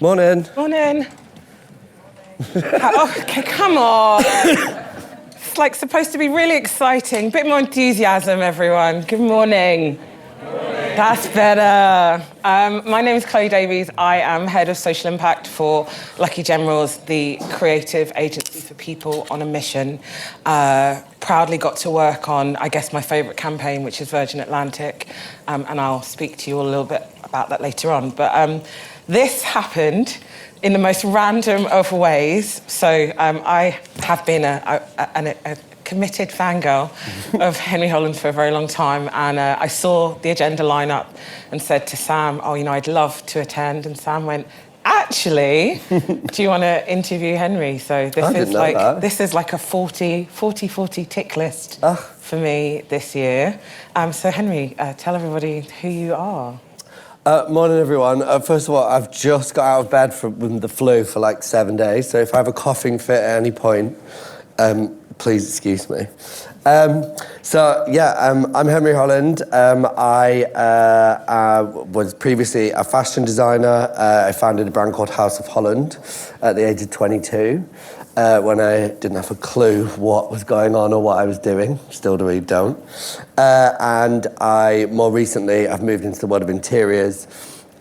Morning. Morning. Oh, okay, come on. It's like supposed to be really exciting. Bit more enthusiasm, everyone. Good morning. That's better. My name is Chloe Davies. I am Head of Social Impact for Lucky Generals, the creative agency for people on a mission. Proudly got to work on, I guess, my favourite campaign, which is Virgin Atlantic, and I'll speak to you all a little bit about that later on. But this happened in the most random of ways. So I have been a committed fangirl of Henry Holland for a very long time, and I saw the agenda line up and said to Sam, I'd love to attend, and Sam went, actually, do you want to interview Henry? So this is like a 40 tick list for me this year. So Henry, tell everybody who you are. Morning, everyone. First of all, I've just got out of bed from the flu for like 7 days, so if I have a coughing fit at any point, please excuse me. I'm Henry Holland. I was previously a fashion designer. I founded a brand called House of Holland at the age of 22, when I didn't have a clue what was going on or what I was doing. Still don't. And more recently, I've moved into the world of interiors.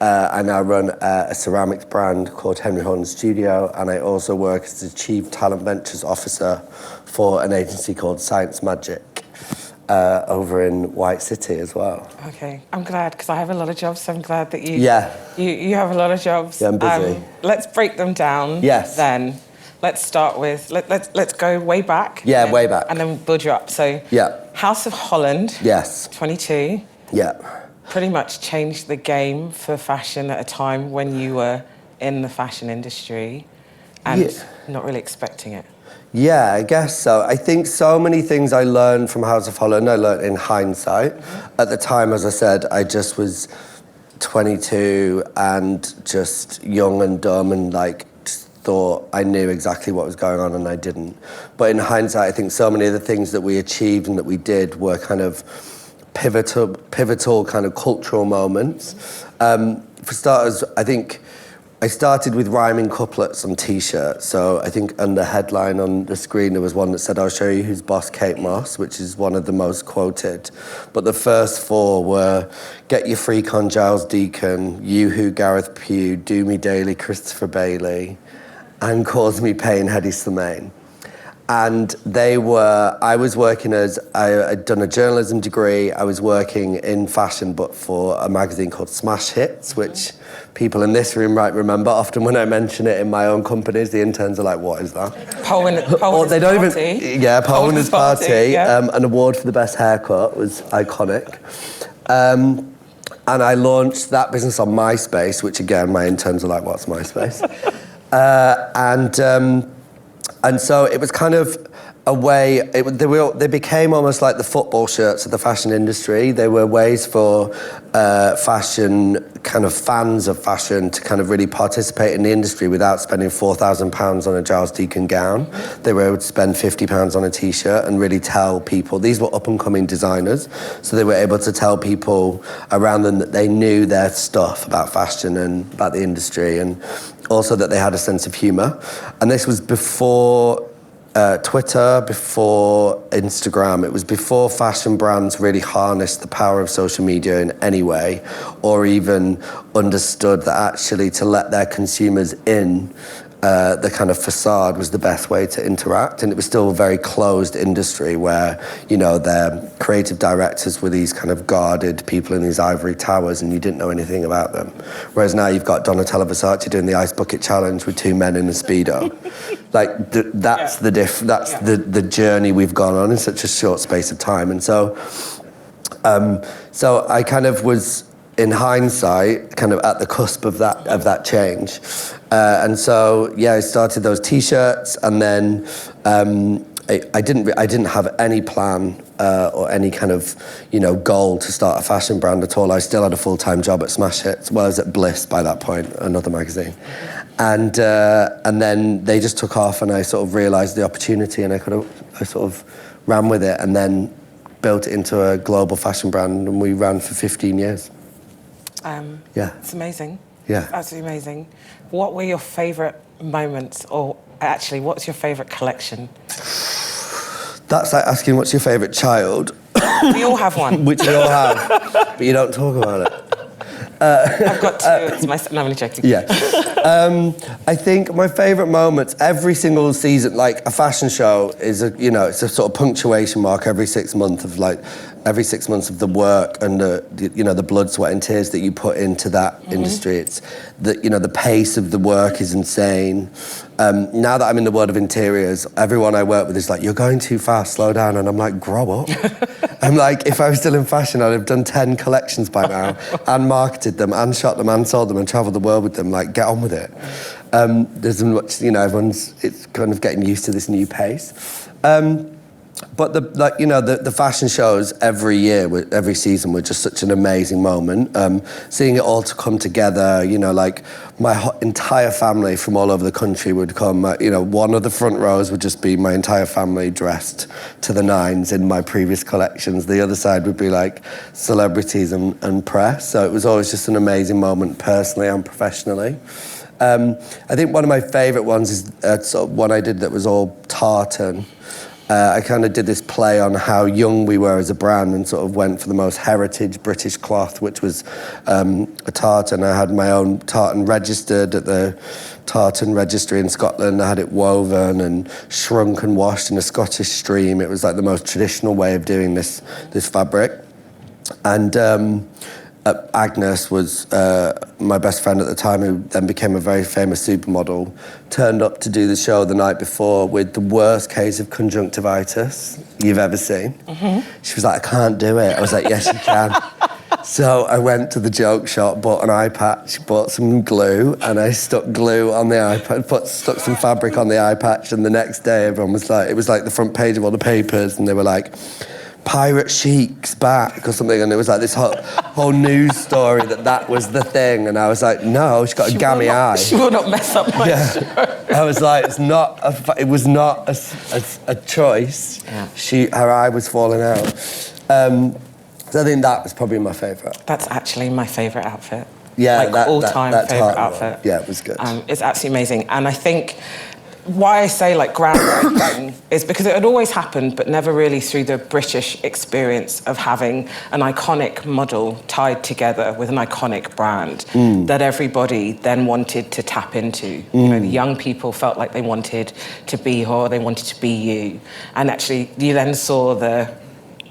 I now run a ceramics brand called Henry Holland Studio, and I also work as the Chief Talent Ventures Officer for an agency called ScienceMagic over in White City as well. Okay, I'm glad, because I have a lot of jobs, so I'm glad that you have a lot of jobs. Yeah, I'm busy. Let's break them down. Yes. Then. Let's start with, let's go way back. Yeah, way back. And then build you up. So, House of Holland. Yes. 22. Yeah. Pretty much changed the game for fashion at a time when you were in the fashion industry and not really expecting it. Yeah, I guess so. I think so many things I learned from House of Holland, I learned in hindsight. Mm-hmm. At the time, as I said, I just was 22 and just young and dumb and thought I knew exactly what was going on, and I didn't. But in hindsight, I think so many of the things that we achieved and that we did were kind of pivotal kind of cultural moments. For starters, I think I started with rhyming couplets on T-shirts. So I think under headline on the screen there was one that said, "I'll show you who's boss, Kate Moss," which is one of the most quoted. But the first four were, "Get your freak on Giles Deacon," "You Who Gareth Pugh," "Do Me Daily," Christopher Bailey, and "Cause Me Pain," Hedy Slimane. And I was working I'd done a journalism degree. I was working in fashion, but for a magazine called Smash Hits, which people in this room might remember. Often when I mention it in my own companies, the interns are like, "What is that?" Pole Winners' Party. An award for the best haircut was iconic. And I launched that business on MySpace, which again, my interns are like, "What's MySpace?" And so it was kind of a way, they became almost like the football shirts of the fashion industry. They were ways for fashion, kind of fans of fashion, to kind of really participate in the industry without spending £4,000 on a Giles Deacon gown. They were able to spend £50 on a T-shirt and really tell people, these were up-and-coming designers, so they were able to tell people around them that they knew their stuff about fashion and about the industry, and also that they had a sense of humour. And this was before Twitter, before Instagram. It was before fashion brands really harnessed the power of social media in any way, or even understood that actually to let their consumers in the kind of facade was the best way to interact. And it was still a very closed industry where, their creative directors were these kind of guarded people in these ivory towers and you didn't know anything about them. Whereas now you've got Donatella Versace doing the Ice Bucket Challenge with two men in a Speedo. That's the journey we've gone on in such a short space of time. And so I kind of was, in hindsight, kind of at the cusp of that change. And so, I started those T-shirts, and then I didn't have any plan or any kind of, goal to start a fashion brand at all. I still had a full-time job at Smash Hits. Well, I was at Bliss by that point, another magazine. And then they just took off, and I sort of realised the opportunity, and I sort of ran with it, and then built it into a global fashion brand, and we ran for 15 years. It's amazing. Yeah. Absolutely amazing. What were your favourite moments, or actually, what's your favourite collection? That's like asking what's your favourite child. We all have one. Which we all have, but you don't talk about it. I've got two. It's my... No, I'm only joking. Yeah. I think my favourite moments, every single season, like a fashion show is it's a sort of punctuation mark every 6 months of the work and the blood, sweat and tears that you put into that industry. It's the pace of the work is insane. Now that I'm in the world of interiors, everyone I work with is like, you're going too fast, slow down. And I'm like, grow up. I'm like, if I was still in fashion, I'd have done 10 collections by now and marketed them and shot them and sold them and traveled the world with them. Like, get on with it. There's much, it's kind of getting used to this new pace. But the fashion shows every year, every season were just such an amazing moment. Seeing it all to come together, like my entire family from all over the country would come. One of the front rows would just be my entire family dressed to the nines in my previous collections. The other side would be like celebrities and press. So it was always just an amazing moment personally and professionally. I think one of my favourite ones is sort of one I did that was all tartan. I kind of did this play on how young we were as a brand and sort of went for the most heritage British cloth, which was a tartan. I had my own tartan registered at the tartan registry in Scotland. I had it woven and shrunk and washed in a Scottish stream. It was like the most traditional way of doing this fabric. And Agnes was my best friend at the time, who then became a very famous supermodel, turned up to do the show the night before with the worst case of conjunctivitis you've ever seen. She was like, I can't do it. I was like, yes, you can. So I went to the joke shop, bought an eye patch, bought some glue, and I stuck glue on the eye patch, stuck some fabric on the eye patch, and the next day everyone was like, it was like the front page of all the papers, and they were like, Pirate Chic's back or something, and it was like this whole news story that was the thing, and I was like, no, she's got a gammy eye. She will not mess up my show. I was like, it was not a choice. Yeah. Her eye was falling out. So I think that was probably my favourite. That's actually my favourite outfit. Yeah, like all-time favourite outfit. Yeah, it was good. It's absolutely amazing, and I think why I say like groundbreaking is because it had always happened, but never really through the British experience of having an iconic model tied together with an iconic brand that everybody then wanted to tap into. The young people felt like they wanted to be her, they wanted to be you. And actually, you then saw the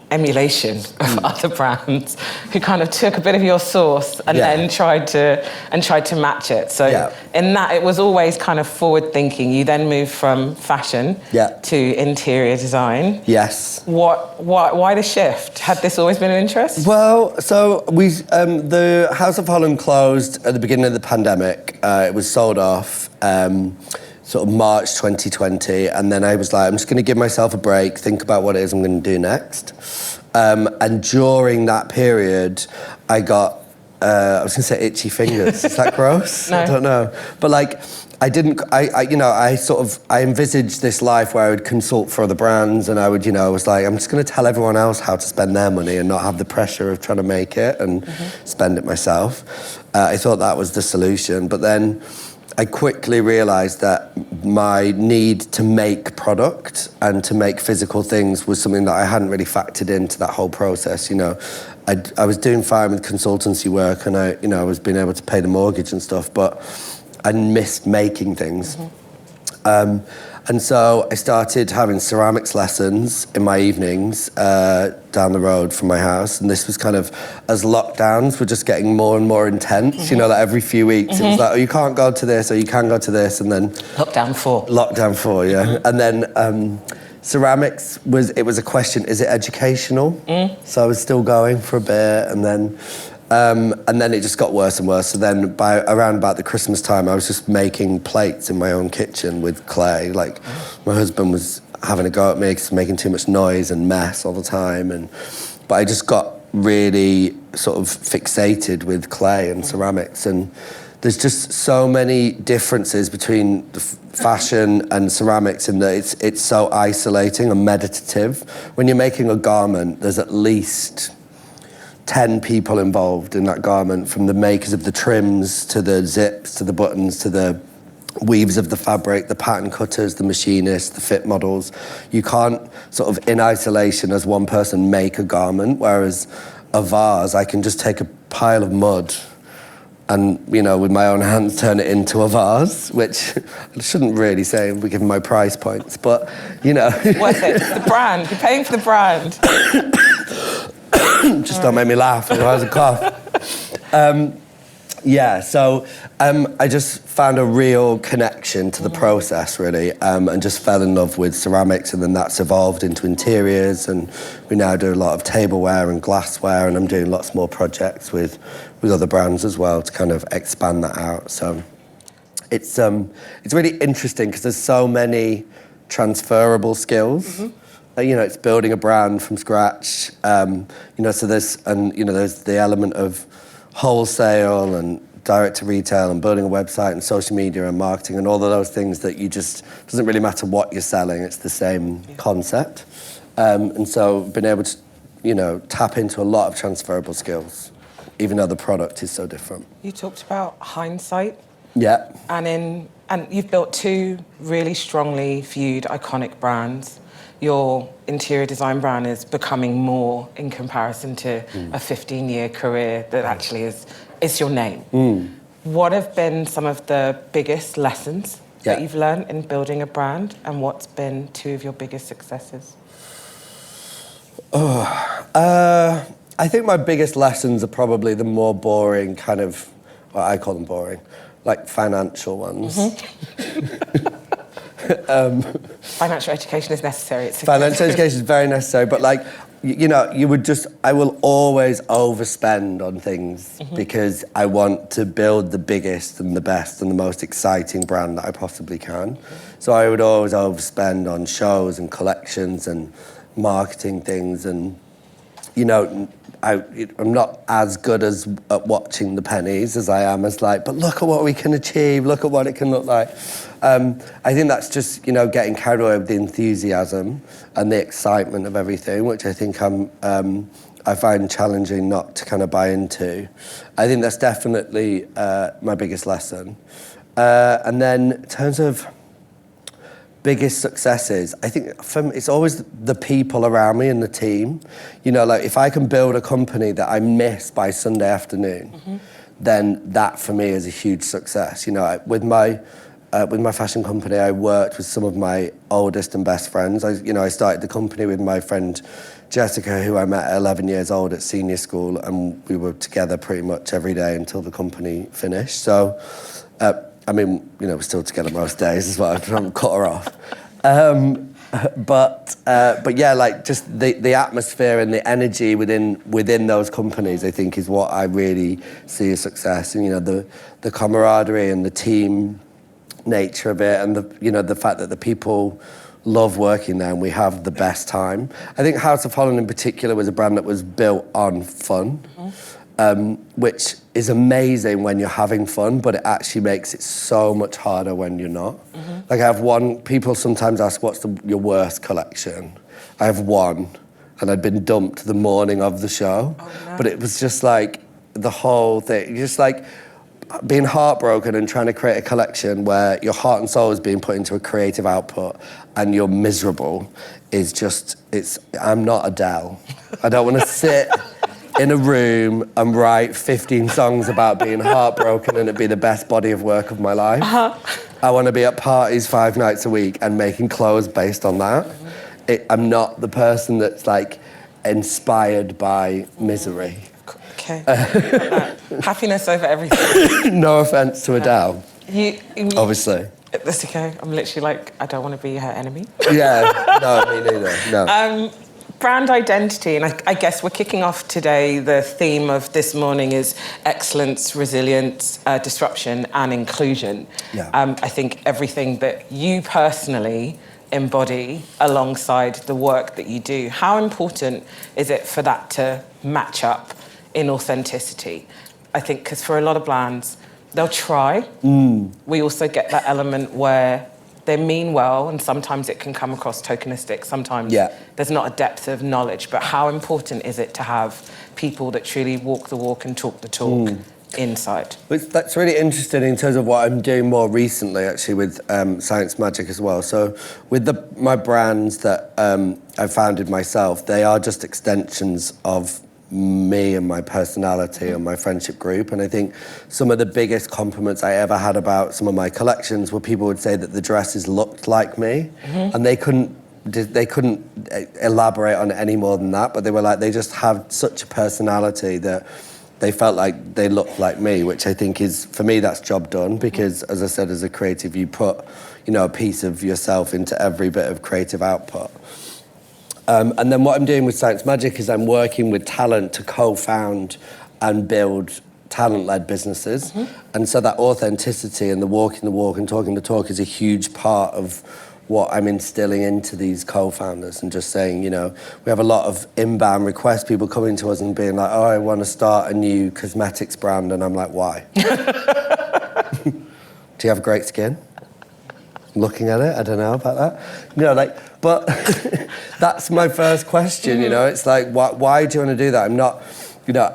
emulation of other brands who kind of took a bit of your sauce and then tried to match it. So in that, it was always kind of forward thinking. You then moved from fashion to interior design. Yes. Why the shift? Had this always been of interest? Well, so the House of Holland closed at the beginning of the pandemic. It was sold off. Sort of March 2020, and then I was like, I'm just going to give myself a break, think about what it is I'm going to do next. And during that period, I got, I was going to say itchy fingers. Is that gross? No. I don't know. But like, I envisaged this life where I would consult for other brands, and I would, I was like, I'm just going to tell everyone else how to spend their money and not have the pressure of trying to make it and spend it myself. I thought that was the solution, but then I quickly realised that my need to make product and to make physical things was something that I hadn't really factored into that whole process. I was doing fine with consultancy work, and I was being able to pay the mortgage and stuff, but I missed making things. And so I started having ceramics lessons in my evenings down the road from my house. And this was kind of, as lockdowns were just getting more and more intense, like every few weeks, it was like, oh, you can't go to this, or you can go to this, and then... Lockdown 4, yeah. And then ceramics was a question, is it educational? So I was still going for a bit, and then it just got worse and worse. So then around about the Christmas time, I was just making plates in my own kitchen with clay. Like, my husband was having a go at me because making too much noise and mess all the time. But I just got really sort of fixated with clay and ceramics. And there's just so many differences between the fashion and ceramics in that it's so isolating and meditative. When you're making a garment, there's at least 10 people involved in that garment, from the makers of the trims to the zips to the buttons to the weaves of the fabric, the pattern cutters, the machinists, the fit models. You can't sort of in isolation as one person make a garment, whereas a vase, I can just take a pile of mud and, you know, with my own hands turn it into a vase, which I shouldn't really say given my price points, but, you know. Worth it. The brand. You're paying for the brand. Just don't make me laugh, otherwise I cough. Yeah, so I just found a real connection to the process, really, and just fell in love with ceramics, and then that's evolved into interiors, and we now do a lot of tableware and glassware, and I'm doing lots more projects with other brands as well to kind of expand that out. So it's really interesting because there's so many transferable skills. You know, it's building a brand from scratch. You know, so there's the element of wholesale and direct to retail and building a website and social media and marketing and all of those things that doesn't really matter what you're selling, it's the same concept. And so been able to, you know, tap into a lot of transferable skills, even though the product is so different. You talked about hindsight. Yeah. And you've built two really strongly viewed iconic brands. Your interior design brand is becoming more in comparison to a 15-year career that actually is your name. What have been some of the biggest lessons that you've learned in building a brand, and what's been two of your biggest successes? I think my biggest lessons are probably the more boring kind of, well, I call them boring, like financial ones. Financial education is necessary. Financial education is very necessary, but like, you know, I will always overspend on things because I want to build the biggest and the best and the most exciting brand that I possibly can. So I would always overspend on shows and collections and marketing things, and, you know, I'm not as good at watching the pennies as I am as like, but look at what we can achieve, look at what it can look like. I think that's just, you know, getting carried away with the enthusiasm and the excitement of everything, which I think I find challenging not to kind of buy into. I think that's definitely my biggest lesson. And then in terms of biggest successes, I think it's always the people around me and the team. You know, like if I can build a company that I miss by Sunday afternoon, then that for me is a huge success. You know, with my fashion company, I worked with some of my oldest and best friends. I started the company with my friend Jessica, who I met at 11 years old at senior school, and we were together pretty much every day until the company finished. So, I mean, you know, we're still together most days as well. I haven't cut her off. But yeah, like just the atmosphere and the energy within those companies, I think, is what I really see as success. And, you know, the camaraderie and the team nature of it, and the fact that the people love working there and we have the best time. I think House of Holland in particular was a brand that was built on fun. Which is amazing when you're having fun, but it actually makes it so much harder when you're not. Like people sometimes ask, what's your worst collection? I have one, and I'd been dumped the morning of the show. Oh, no. But it was just like the whole thing, just like being heartbroken and trying to create a collection where your heart and soul is being put into a creative output and you're miserable I'm not Adele. I don't want to sit in a room and write 15 songs about being heartbroken and it'd be the best body of work of my life. I want to be at parties 5 nights a week and making clothes based on that. I'm not the person that's like inspired by misery. Okay. Happiness over everything. No offense to Adele. Obviously. That's okay. I'm literally like, I don't want to be her enemy. Yeah, no, me neither. No. Brand identity, and I guess we're kicking off today. The theme of this morning is excellence, resilience, disruption, and inclusion. Yeah. I think everything that you personally embody alongside the work that you do, how important is it for that to match up in authenticity? I think because for a lot of brands, they'll try. We also get that element where they mean well, and sometimes it can come across tokenistic. Sometimes there's not a depth of knowledge. But how important is it to have people that truly walk the walk and talk the talk inside? That's really interesting in terms of what I'm doing more recently, actually, with ScienceMagic as well. So with my brands that I founded myself, they are just extensions of me and my personality and my friendship group. And I think some of the biggest compliments I ever had about some of my collections were people would say that the dresses looked like me, and they couldn't elaborate on it any more than that, but they were like, they just have such a personality that they felt like they looked like me, which I think is, for me, that's job done, because as I said, as a creative, you put, a piece of yourself into every bit of creative output. And then what I'm doing with ScienceMagic is I'm working with talent to co-found and build talent-led businesses. And so that authenticity and the walking the walk and talking the talk is a huge part of what I'm instilling into these co-founders, and just saying, we have a lot of inbound requests, people coming to us and being like, oh, I want to start a new cosmetics brand. And I'm like, why? Do you have great skin? Looking at it, I don't know about that. But that's my first question, It's like, why do you want to do that? I'm not,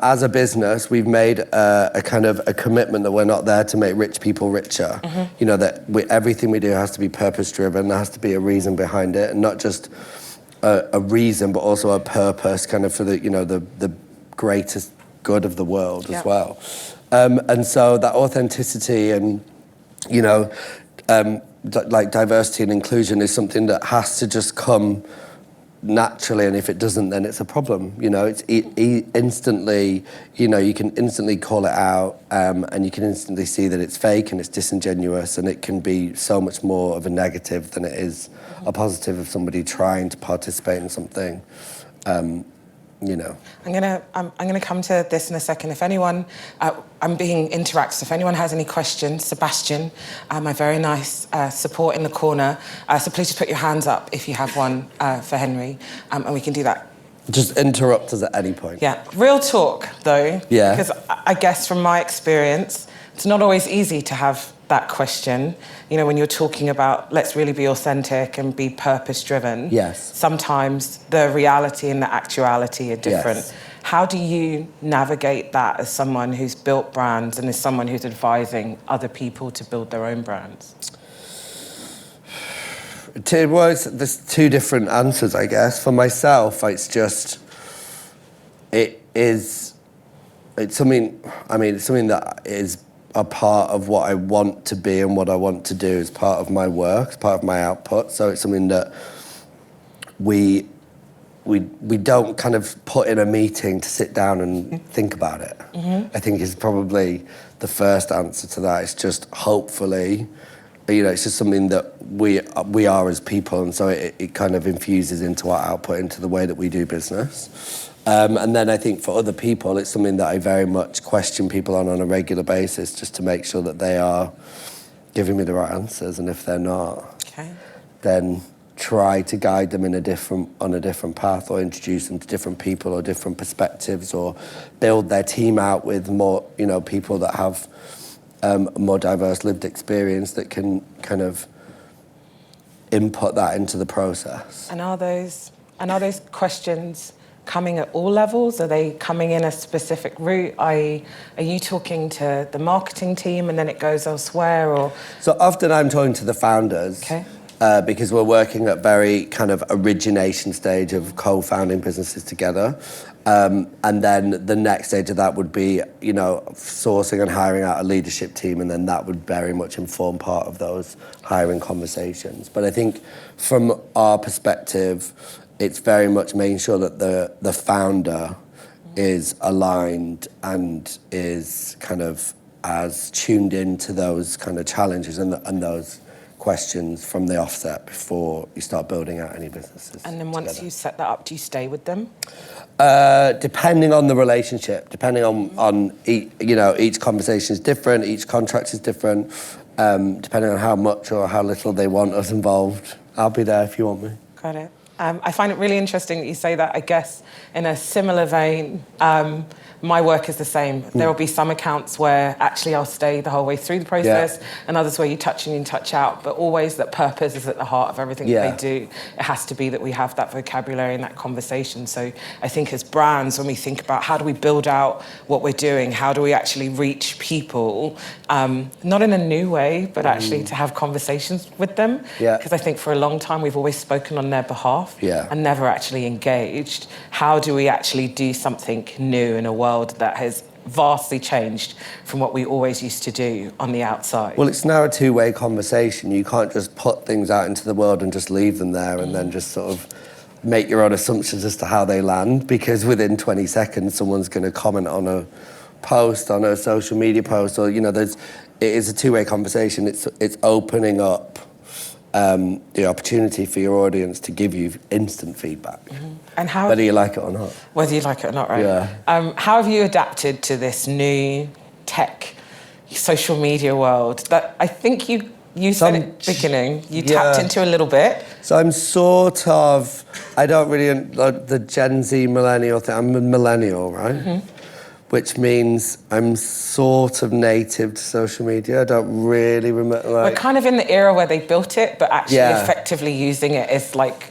as a business, we've made a kind of a commitment that we're not there to make rich people richer. That everything we do has to be purpose-driven, there has to be a reason behind it, and not just a reason, but also a purpose kind of for the greatest good of the world as well. And so that authenticity and, like diversity and inclusion is something that has to just come naturally, and if it doesn't, then it's a problem. It's instantly, you can instantly call it out, and you can instantly see that it's fake and it's disingenuous, and it can be so much more of a negative than it is a positive of somebody trying to participate in something. I'm gonna come to this in a second. If anyone, I'm being interactive. If anyone has any questions, Sebastian, my very nice support in the corner. So please just put your hands up if you have one for Henry, and we can do that. Just interrupt us at any point. Yeah, real talk though. Yeah. Because I guess from my experience, it's not always easy to have that question. When you're talking about let's really be authentic and be purpose-driven. Yes. Sometimes the reality and the actuality are different. Yes. How do you navigate that as someone who's built brands and as someone who's advising other people to build their own brands? There's two different answers, I guess. For myself, it's something that is a part of what I want to be and what I want to do as part of my work, as part of my output. So it's something that we don't kind of put in a meeting to sit down and think about it. I think is probably the first answer to that. It's just hopefully, it's just something that we are as people, and so it kind of infuses into our output, into the way that we do business. And then I think for other people, it's something that I very much question people on a regular basis, just to make sure that they are giving me the right answers. And if they're not, then try to guide them on a different path, or introduce them to different people or different perspectives, or build their team out with more, people that have more diverse lived experience that can kind of input that into the process. And are those questions coming at all levels? Are they coming in a specific route? Are you talking to the marketing team and then it goes elsewhere? Or so often I'm talking to the founders. Because we're working at very kind of origination stage of co-founding businesses together. And then the next stage of that would be, sourcing and hiring out a leadership team, and then that would very much inform part of those hiring conversations. But I think from our perspective, it's very much making sure that the founder is aligned and is kind of as tuned into those kind of challenges and those questions from the offset before you start building out any businesses. And then once you set that up, do you stay with them? Depending on the relationship, depending on each conversation is different, each contract is different, depending on how much or how little they want us involved. I'll be there if you want me. Got it. I find it really interesting that you say that. I guess in a similar vein, my work is the same. There will be some accounts where actually I'll stay the whole way through the process, and others where you touch in and touch out, but always that purpose is at the heart of everything that they do. It has to be that we have that vocabulary and that conversation. So I think as brands, when we think about how do we build out what we're doing, how do we actually reach people, not in a new way, but actually to have conversations with them. Because I think for a long time we've always spoken on their behalf and never actually engaged. How do we actually do something new in a world that has vastly changed from what we always used to do on the outside? Well, it's now a two-way conversation. You can't just put things out into the world and just leave them there and then just sort of make your own assumptions as to how they land, because within 20 seconds someone's going to comment on a post, on a social media post, or, it is a two-way conversation. It's opening up the opportunity for your audience to give you instant feedback. And how, whether you like it or not. Whether you like it or not, right? How have you adapted to this new tech, social media world that I think you said at the beginning, you tapped into a little bit? So I'm sort of, I don't really, like the Gen Z millennial thing, I'm a millennial, right? Which means I'm sort of native to social media. I don't really remember. We're kind of in the era where they built it, but actually effectively using it as like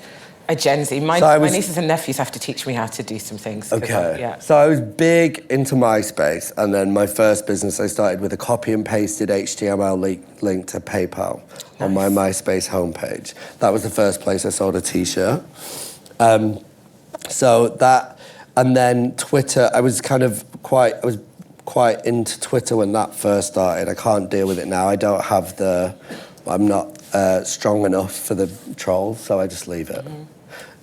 a Gen Z. My nieces and nephews have to teach me how to do some things. Okay. So I was big into MySpace, and then my first business I started with a copy and pasted HTML link to PayPal on my MySpace homepage. That was the first place I sold a T-shirt. So that, and then Twitter. I was quite into Twitter when that first started. I can't deal with it now. I'm not strong enough for the trolls, so I just leave it.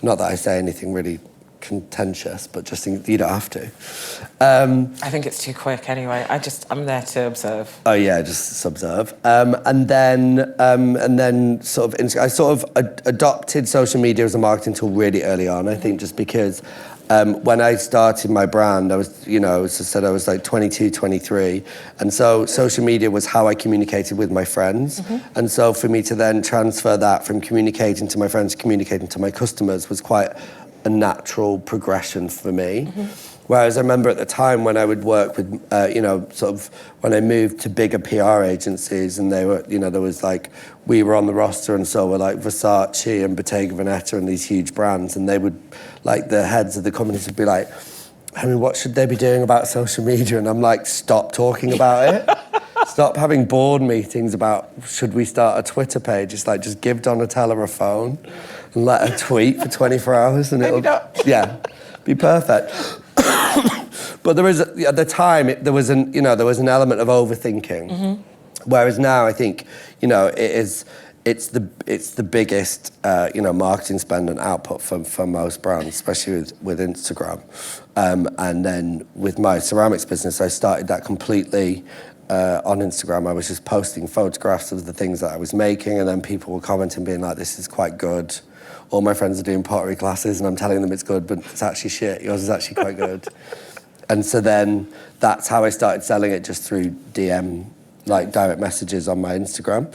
Not that I say anything really contentious, but just you don't have to. I think it's too quick anyway. I'm there to observe. Oh yeah, just observe. And then sort of, I sort of adopted social media as a marketing tool really early on. I think just because when I started my brand, I was, as I said, I was like 22, 23. And so social media was how I communicated with my friends. And so for me to then transfer that from communicating to my friends to communicating to my customers was quite a natural progression for me. Whereas I remember at the time when I would work with, sort of when I moved to bigger PR agencies, and they were, there was like, we were on the roster, and so were like Versace and Bottega Veneta and these huge brands, and they would, like the heads of the companies would be like, I mean, what should they be doing about social media? And I'm like, stop talking about it. Stop having board meetings about should we start a Twitter page. It's like, just give Donatella a phone and let her tweet for 24 hours and it'll, be perfect. But there was, at the time, there was an element of overthinking. Whereas now I think, it's the biggest, marketing spend and output for most brands, especially with Instagram. And then with my ceramics business, I started that completely on Instagram. I was just posting photographs of the things that I was making, and then people were commenting, being like, this is quite good. All my friends are doing pottery classes, and I'm telling them it's good, but it's actually shit. Yours is actually quite good. And so then that's how I started selling it, just through DM, like direct messages on my Instagram.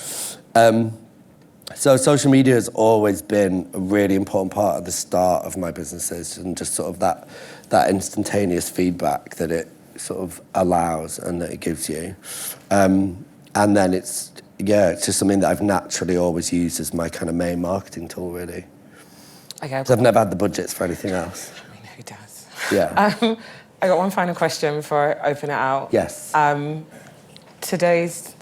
So social media has always been a really important part of the start of my businesses, and just sort of that instantaneous feedback that it sort of allows and that it gives you. And then it's just something that I've naturally always used as my kind of main marketing tool, really. Okay. Because I've never had the budgets for anything else. I mean, who does? Yeah. I got one final question before I open it out. Yes. Today's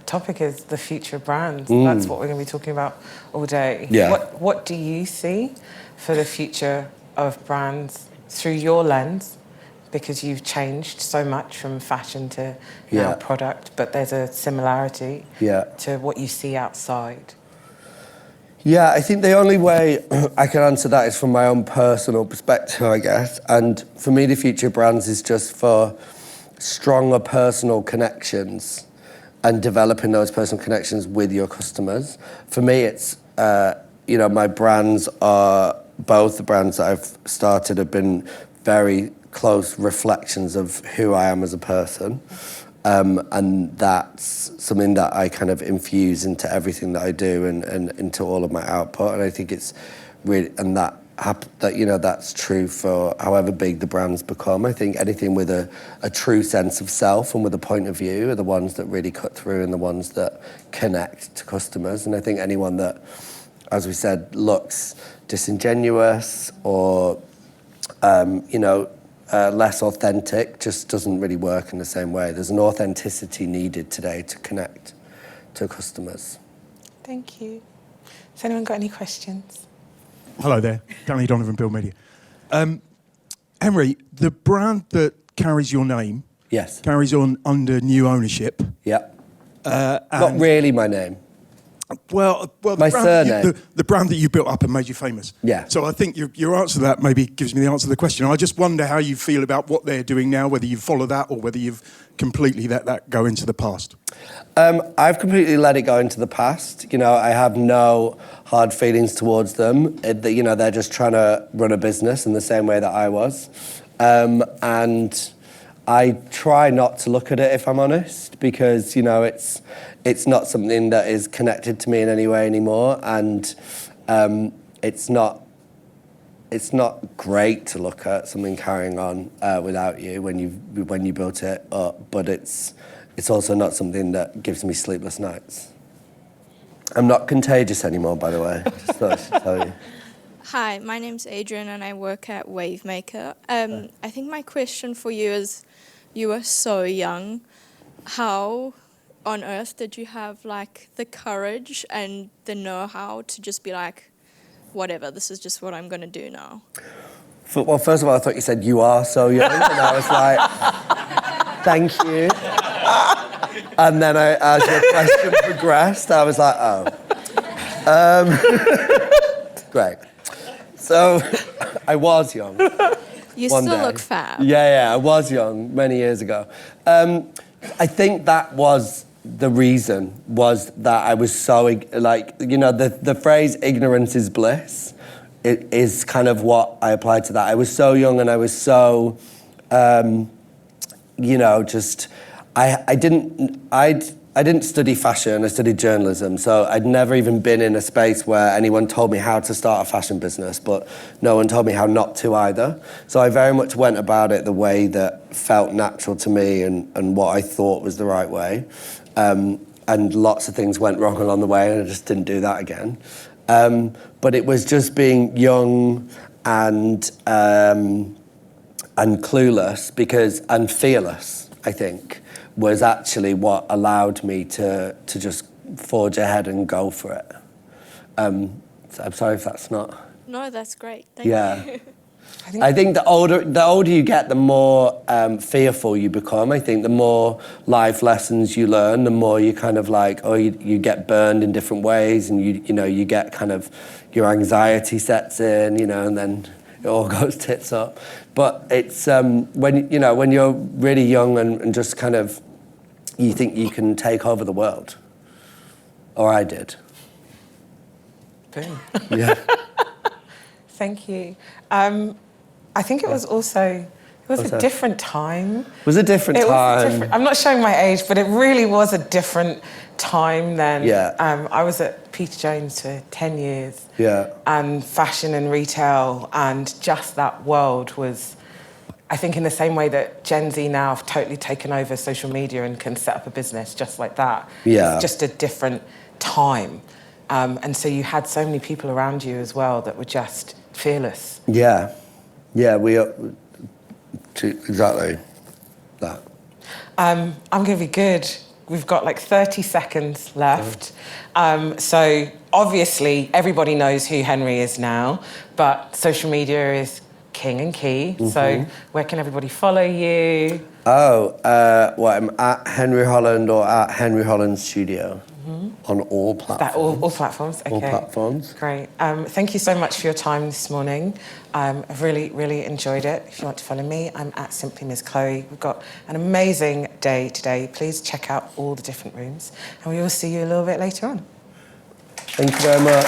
topic is the future of brands. That's what we're going to be talking about all day. Yeah. What do you see for the future of brands through your lens? Because you've changed so much from fashion to now product, but there's a similarity to what you see outside. Yeah, I think the only way I can answer that is from my own personal perspective, I guess. And for me, the future of brands is just for stronger personal connections and developing those personal connections with your customers. For me, it's, my brands are, both the brands that I've started have been very close reflections of who I am as a person. And that's something that I kind of infuse into everything that I do and into all of my output. And I think it's really, and that that's true for however big the brands become. I think anything with a true sense of self and with a point of view are the ones that really cut through and the ones that connect to customers. And I think anyone that, as we said, looks disingenuous or less authentic just doesn't really work in the same way. There's an authenticity needed today to connect to customers. Thank you. Has anyone got any questions? Hello there, Danny Donovan, Build Media. Henry, the brand that carries your name Yes. carries on under new ownership. Yeah. Not really my name. Well, My surname. The brand that you built up and made you famous. Yeah. So I think your answer to that maybe gives me the answer to the question. I just wonder how you feel about what they're doing now, whether you follow that or whether you've completely let that go into the past. I've completely let it go into the past. I have no hard feelings towards them. They're just trying to run a business in the same way that I was. And I try not to look at it, if I'm honest, because, it's not something that is connected to me in any way anymore. And it's not great to look at something carrying on without you when you built it up, but it's also not something that gives me sleepless nights. I'm not contagious anymore, by the way. Just thought I should tell you. Hi, my name's Adrian and I work at Wavemaker. I think my question for you is, you were so young. How on earth did you have the courage and the know-how to just be like, whatever, this is just what I'm going to do now? Well, first of all, I thought you said you are so young, and I was like, thank you. And then as your question progressed, I was like, oh. Great. So I was young. You One still day. look fab. Yeah, I was young many years ago. I think that was the reason, was that I was so, the phrase ignorance is bliss, it is kind of what I applied to that. I was so young and I was so, I didn't study fashion, I studied journalism, so I'd never even been in a space where anyone told me how to start a fashion business, but no one told me how not to either. So I very much went about it the way that felt natural to me and what I thought was the right way. And lots of things went wrong along the way and I just didn't do that again. But it was just being young and clueless and fearless, I think, was actually what allowed me to just forge ahead and go for it. So I'm sorry if that's not... No, that's great. Thank you. I think the older you get, the more fearful you become. I think the more life lessons you learn, the more you kind of you get burned in different ways, and you get kind of your anxiety sets in, and then it all goes tits up. But it's when you're really young and just kind of you think you can take over the world, or I did. Boom. Yeah. Thank you. I think it was also a different time. It was a different time. I'm not showing my age, but it really was a different time then. Yeah. I was at Peter Jones for 10 years. Yeah. And fashion and retail and just that world was, I think, in the same way that Gen Z now have totally taken over social media and can set up a business just like that. Yeah. It's just a different time. And so you had so many people around you as well that were just fearless. Yeah. Yeah, we are exactly that. I'm going to be good. We've got 30 seconds left. So obviously everybody knows who Henry is now, but social media is king and key. Mm-hmm. So where can everybody follow you? I'm at Henry Holland or at Henry Holland Studio. Mm-hmm. On all platforms. All platforms, okay. All platforms. Great. Thank you so much for your time this morning. I've really, really enjoyed it. If you want to follow me, I'm at Simply Ms. Chloe. We've got an amazing day today. Please check out all the different rooms, and we will see you a little bit later on. Thank you very much.